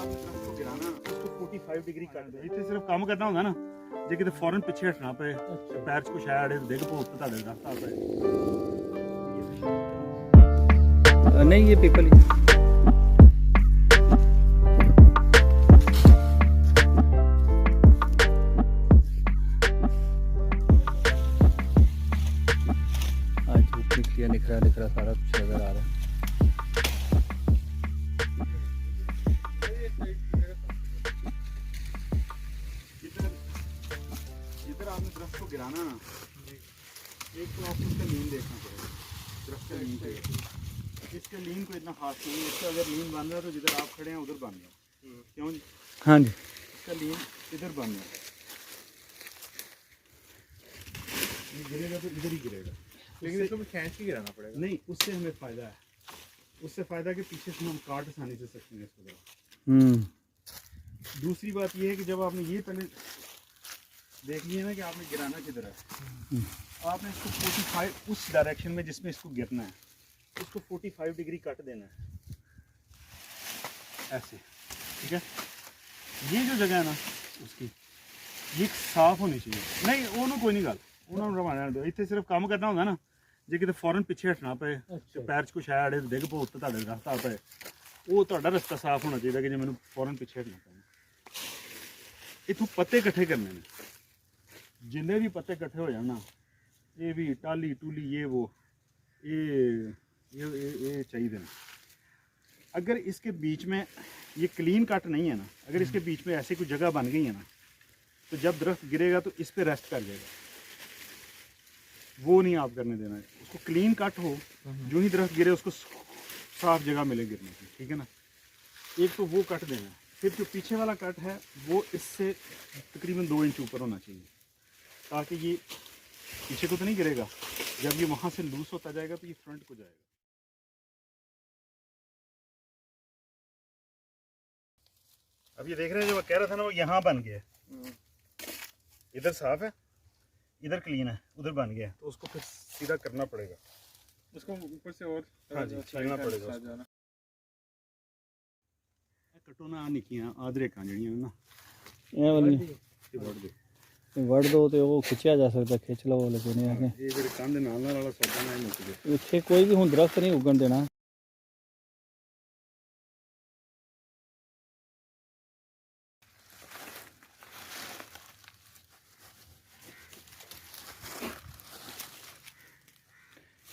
उसको गिराना, उसको 45 डिग्री कर दे। ਇੱਥੇ ਸਿਰਫ ਕੰਮ ਕਰਨਾ ਹੁੰਦਾ ਨਾ, ਜੇ ਕਿਤੇ ਫੌਰਨ ਪਿੱਛੇ ਹਟਣਾ ਪਏ ਤੇ ਪੈਰ 'ਚ ਕੁਛ ਆੜੇ ਡਿੱਗ ਪੋ ਉੱਤੇ ਤੁਹਾਡੇ ਰਸਤਾ ਪਏ। नहीं ये पीपल ही आज धूप निकली दिख रहा सारा कुछ नजर आ रहा है। इधर आपने दरख्त को गिराना ना, एक तो आपको उसका लीन देखना पड़ेगा, दरख्त का लीन चाहिए। इसके लीन को इतना खास नहीं है, इसका अगर लीन बन रहा है तो जिधर आप खड़े हैं उधर बन गया। क्यों जी? हाँ जी, इसका लीन इधर बन गया, ये गिरेगा तो इधर ही गिरेगा। लेकिन इसको खींच के गिराना पड़ेगा। नहीं, उससे हमें फ़ायदा है, उससे फ़ायदा कि पीछे से हम काट आसानी से सकते हैं इसको। दूसरी बात ये है कि जब आपने ये पहले देख लिया ना कि आपने गिराना किधर है, आपने इसको 45 उस डायरेक्शन में जिसमें इसको गिरना है, उसको 45 डिग्री कट देना है ऐसे, ठीक है। ये जो जगह है ना उसकी, ये साफ होनी चाहिए। नहीं ਉਹਨੂੰ ਕੋਈ ਨਹੀਂ ਗੱਲ, ਉਹਨਾਂ ਨੂੰ ਰਵਾਨਾ ਦਿਓ। ਇੱਥੇ ਸਿਰਫ ਕੰਮ ਕਰਨਾ ਹੁੰਦਾ ਨਾ, ਜੇ ਕਿਤੇ ਫੌਰਨ ਪਿੱਛੇ ਹਟਣਾ ਪਏ ਤੇ ਪੈਰ 'ਚ ਕੁਛ ਆੜੇ ਡਿੱਗ ਪੋ ਉੱਤੇ ਤੁਹਾਡੇ ਰਸਤਾ ਪਏ, ਉਹ ਤੁਹਾਡਾ ਰਸਤਾ ਸਾਫ ਹੋਣਾ ਚਾਹੀਦਾ ਕਿ ਜੇ ਮੈਨੂੰ ਫੌਰਨ ਪਿੱਛੇ ਹਟਣਾ ਪਏ। ਇੱਥੋਂ ਪੱਤੇ ਇਕੱਠੇ ਕਰਨੇ ਨੇ, जिन्हें भी पत्ते इकट्ठे हो जाना, ये भी टाली टूली ये वो ये चाहिए ना। अगर इसके बीच में ये क्लीन कट नहीं है ना, अगर इसके बीच में ऐसी कोई जगह बन गई है ना, तो जब दरख्त गिरेगा तो इस पे रेस्ट कर जाएगा, वो नहीं आप करने देना है। उसको क्लीन कट हो, जो ही दरख्त गिरे उसको साफ जगह मिले गिरने की, ठीक है ना। एक तो वो कट देना है, फिर जो पीछे वाला कट है वो इससे तकरीबन 2 इंच ऊपर होना चाहिए, ताकि ये पीछे को तो नहीं गिरेगा। जब ये वहाँ से लूज होता जाएगा तो ये फ्रंट को जाएगा। अब ये देख रहे हैं, जो मैं कह रहा था ना, वो यहाँ बन गया है, इधर साफ है, इधर क्लीन है, उधर बन गया है, तो उसको फिर सीधा करना पड़ेगा, उसको ऊपर से और हाँ जी छीलना पड़ेगा। कटो ना निक्कियां आदरेकां ਜਿਹੜੀਆਂ ना ये वाली ਤੇ ਵੜ ਦੇ वड़ दो तो वो खिंचा जा सकता, खिंच लो लेकिन ये है ਇਹ ਜਿਹੜੇ ਕੰਧ ਨਾਲ ਨਾਲ ਵਾਲਾ ਸੌਦਾ ਨਾ ਇਹ ਮੁੱਕ ਗਿਆ। ਇੱਥੇ ਕੋਈ ਵੀ ਹੁਣ ਦਰਖਤ ਨਹੀਂ ਉਗਣ ਦੇਣਾ।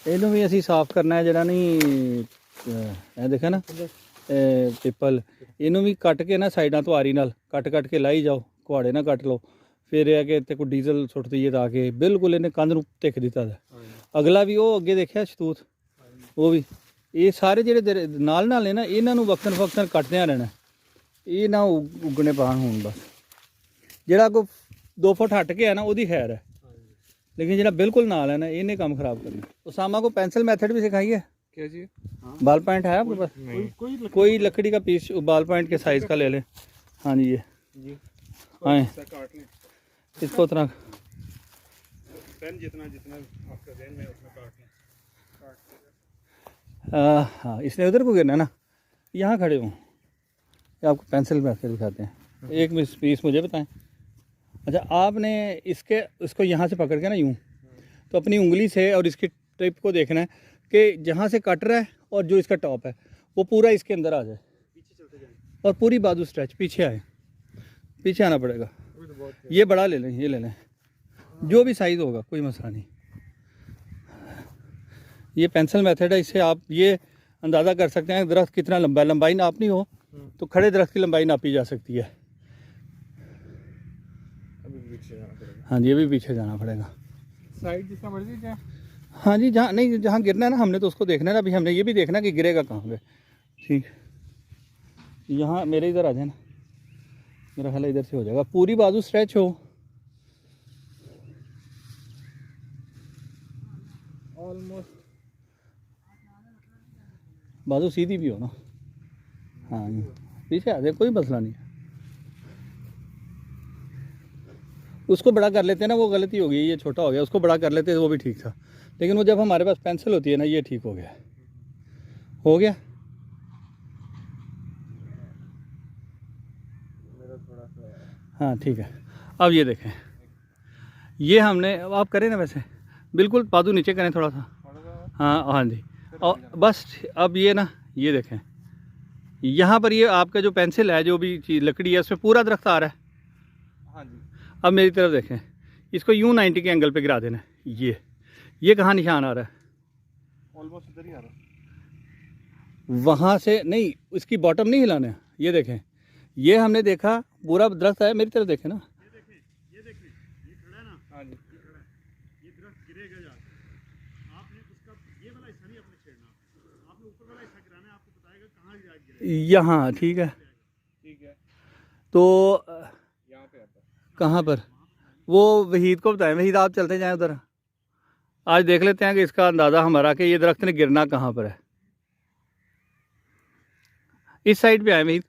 ਇਹਨੂੰ ਵੀ ਅਸੀਂ ਸਾਫ਼ ਕਰਨਾ ਹੈ, ਜਿਹੜਾ ਨਹੀਂ ਇਹ ਦੇਖਿਆ ਨਾ ਪਿੱਪਲ, ਇਹਨੂੰ ਵੀ ਕੱਟ ਕੇ ਨਾ ਸਾਈਡਾਂ ਤੋਂ ਆਰੀ ਨਾਲ ਕੱਟ ਕੇ ਲਾਈ ਜਾਓ, ਕੁਹਾੜੇ ਨਾਲ ਕੱਟ ਲਓ। ਫਿਰ ਇਹ ਹੈ ਕਿ ਇੱਥੇ ਕੋਈ ਡੀਜ਼ਲ ਸੁੱਟ ਦਈਏ ਤਾਂ ਕਿ ਬਿਲਕੁਲ ਇਹਨੇ ਕੰਧ ਨੂੰ ਧਿੱਖ ਦਿੱਤਾ ਦਾ। ਅਗਲਾ ਵੀ ਉਹ ਅੱਗੇ ਦੇਖਿਆ ਸ਼ਤੂਤ, ਉਹ ਵੀ ਇਹ ਸਾਰੇ ਜਿਹੜੇ ਨਾਲ ਨਾਲ ਨੇ ਨਾ, ਇਹਨਾਂ ਨੂੰ ਵਕਤਨ ਕੱਟਦਿਆਂ ਰਹਿਣਾ, ਇਹ ਨਾ ਉਗਣੇ ਪਾਣ ਹੋਣ। ਬਸ ਜਿਹੜਾ ਕੋਈ 2 ਫੁੱਟ ਹਟ ਕੇ ਹੈ ਨਾ ਉਹਦੀ ਖੈਰ ਹੈ, लेकिन ਜਿਹੜਾ बिल्कुल नाल है ना इन्हें काम खराब करना। उसामा को पेंसिल मेथड भी सिखाई है क्या जी? बाल पॉइंट है आपके पास? कोई लकड़ी का पीस बाल पॉइंट के साइज का ले लें। हाँ जी, ये हाँ काट लें इसको उतना पेन जितना आपका जेन में उतना काट लें। हाँ इसने उधर को गिरना ना, यहाँ खड़े हों, आपको पेंसिल मेथड दिखाते हैं। एक पीस मुझे बताएं। अच्छा, आपने इसको यहाँ से पकड़ के ना यूँ, तो अपनी उंगली से और इसकी टिप को देखना है कि जहाँ से कट रहा है और जो इसका टॉप है वो पूरा इसके अंदर आ जाए, पीछे चलते जाएं और पूरी बाजू स्ट्रेच पीछे आए, पीछे आना पड़ेगा। ये बड़ा ले लें, ये ले लें, जो भी साइज़ होगा कोई मसला नहीं। ये पेंसिल मेथड है, इससे आप ये अंदाज़ा कर सकते हैं दरख्त कितना लंबा है। लंबाई नापनी हो तो खड़े दरख्त की लंबाई नापी जा सकती है। हाँ जी, अभी पीछे जाना पड़ेगा। साइड जितना मर्जी क्या? हाँ जी, जहाँ नहीं, जहाँ गिरना है ना हमने तो उसको देखना है ना। अभी हमने ये भी देखना है कि गिरेगा कहाँ पे। ठीक, यहाँ मेरे इधर आ जाए ना, मेरा ख्याल इधर से हो जाएगा। पूरी बाजू स्ट्रेच हो, ऑलमोस्ट बाजू सीधी भी हो ना। हाँ जी, पीछे आ जाए, कोई मसला नहीं है। उसको बड़ा कर लेते हैं ना, वो गलती हो गई, ये छोटा हो गया। उसको बड़ा कर लेते हैं, वो भी ठीक था। लेकिन वो जब हमारे पास पेंसिल होती है ना, ये ठीक हो गया, हो गया। हाँ ठीक है। अब ये देखें, ये हमने, अब आप करें ना वैसे, बिल्कुल बाजू नीचे करें थोड़ा सा। थोड़ा सा हाँ हाँ जी, और बस अब ये ना, ये देखें यहाँ पर ये आपका जो पेंसिल है, जो भी चीज़ लकड़ी है, उसमें पूरा दरख्त आ रहा है। हाँ जी। अब मेरी तरफ देखें, इसको यूँ 90 के एंगल पे गिरा देना है। ये कहाँ निशान आ रहा है? ऑलमोस्ट इधर ही आ रहा है। वहाँ से नहीं, इसकी बॉटम नहीं हिलाना है। ये देखें, ये हमने देखा पूरा दरख्त है। मेरी तरफ देखें ना, ये खड़ा है ना, हाँ जी। ये खड़ा है, ये दरख्त गिरेगा जाके। आपने उसका ये वाला हिस्सा नहीं अपने छेड़ना, आपने ऊपर वाला हिस्सा गिराना है, आपको बताएगा कहाँ गिरेगा। यहाँ ठीक है। ठीक है, तो यहाँ पे आता है। कहाँ पर? वो वहीद को बताएं। वहीद आप चलते जाएं उधर, आज देख लेते हैं कि इसका अंदाज़ा हमारा कि ये दरख्त ने गिरना कहाँ पर है। इस साइड पे आए Waheed.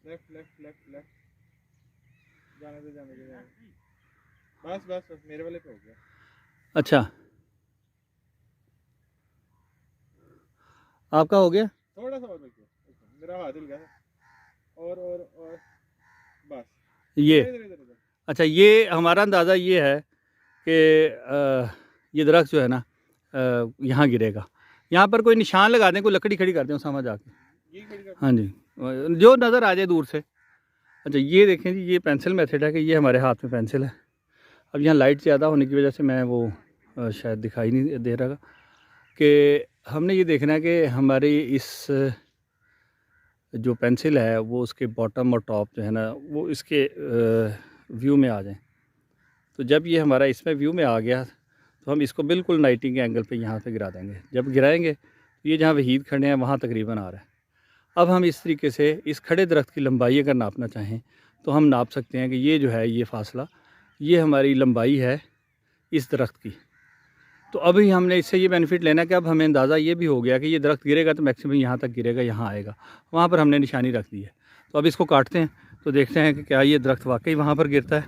Left left left left, जाने दे जाने दे जाने दे। बस बस बस, मेरे वाले पे हो गया। अच्छा, आपका हो गया? थोड़ा सा और बच गया, मेरा हाथ हिल गया था। और बस ये इधर इधर इधर। अच्छा, ये हमारा अंदाज़ा ये है कि ये दरख्त जो है ना यहाँ गिरेगा। यहाँ पर कोई निशान लगा दें, कोई लकड़ी खड़ी कर दें समझ आके। ये खड़ी कर। हाँ जी, जो नज़र आ जाए दूर से। अच्छा, ये देखें जी, ये पेंसिल मेथड है कि ये हमारे हाथ में पेंसिल है। अब यहाँ लाइट ज़्यादा होने की वजह से मैं वो शायद दिखाई नहीं दे रहा कि हमने ये देखना है कि हमारी इस जो पेंसिल है वो उसके बॉटम और टॉप जो है ना वो इसके व्यू में आ जाए। तो जब ये हमारा इसमें व्यू में आ गया तो हम इसको बिल्कुल 90 के एंगल पे यहाँ पे गिरा देंगे। जब गिराएंगे तो ये जहाँ वहीद खड़े हैं वहाँ तकरीबन आ रहा है। अब हम इस तरीके से इस खड़े दरख्त की लंबाई अगर नापना चाहें तो हम नाप सकते हैं कि ये जो है, ये फासला, ये हमारी लंबाई है इस दरख्त की। तो अभी हमने इससे ये बेनिफिट लेना कि अब हमें अंदाज़ा ये भी हो गया कि ये दरख्त गिरेगा तो मैक्सिमम यहाँ तक गिरेगा, यहाँ आएगा। वहाँ पर हमने निशानी रख दी है। तो अब इसको काटते हैं तो देखते हैं कि क्या ये दरख्त वाकई वहाँ पर गिरता है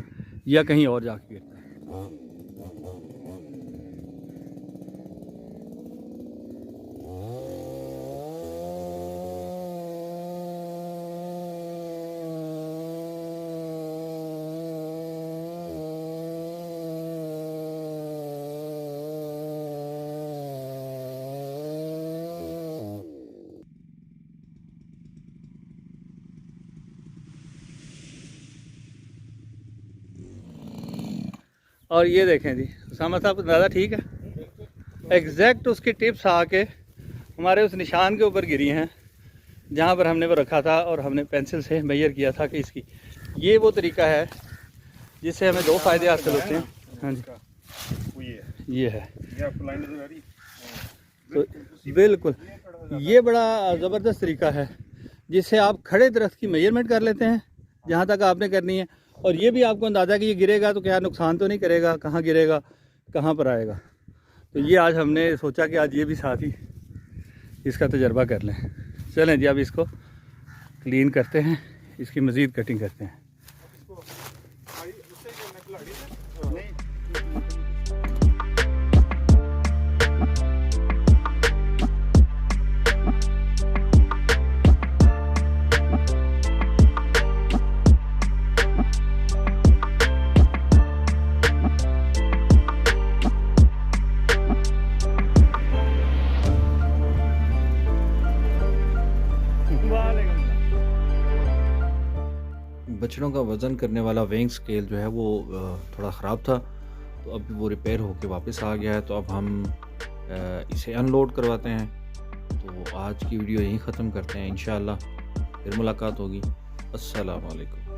या कहीं और जाके गिरता है। और ये देखें जी, उसामा साहब अंदाज़ा ठीक है, एग्जैक्ट उसकी टिप्स आके हमारे उस निशान के ऊपर गिरी हैं जहाँ पर हमने वो रखा था और हमने पेंसिल से मेजर किया था कि इसकी। ये वो तरीका है जिससे हमें दो फ़ायदे हासिल होते हैं। हाँ जी, ये है। ये आपको लाइन नजर आ रही है? तो बिल्कुल ये बड़ा ज़बरदस्त तरीका है जिससे आप खड़े दरख्त की मेजरमेंट कर लेते हैं जहाँ तक आपने करनी है, और ये भी आपको अंदाज़ा कि ये गिरेगा तो क्या नुकसान तो नहीं करेगा, कहाँ गिरेगा, कहाँ पर आएगा। तो ये आज हमने सोचा कि आज ये भी साथ ही इसका तजर्बा कर लें। चलें जी, अब इसको क्लीन करते हैं, इसकी मज़ीद कटिंग करते हैं। बछड़ों का वज़न करने वाला वेइंग स्केल जो है वो थोड़ा ख़राब था, तो अब वो रिपेयर होके वापस आ गया है। तो अब हम इसे अनलोड करवाते हैं। तो आज की वीडियो यहीं ख़त्म करते हैं। इंशाअल्लाह फिर मुलाकात होगी। अस्सलाम वालेकुम।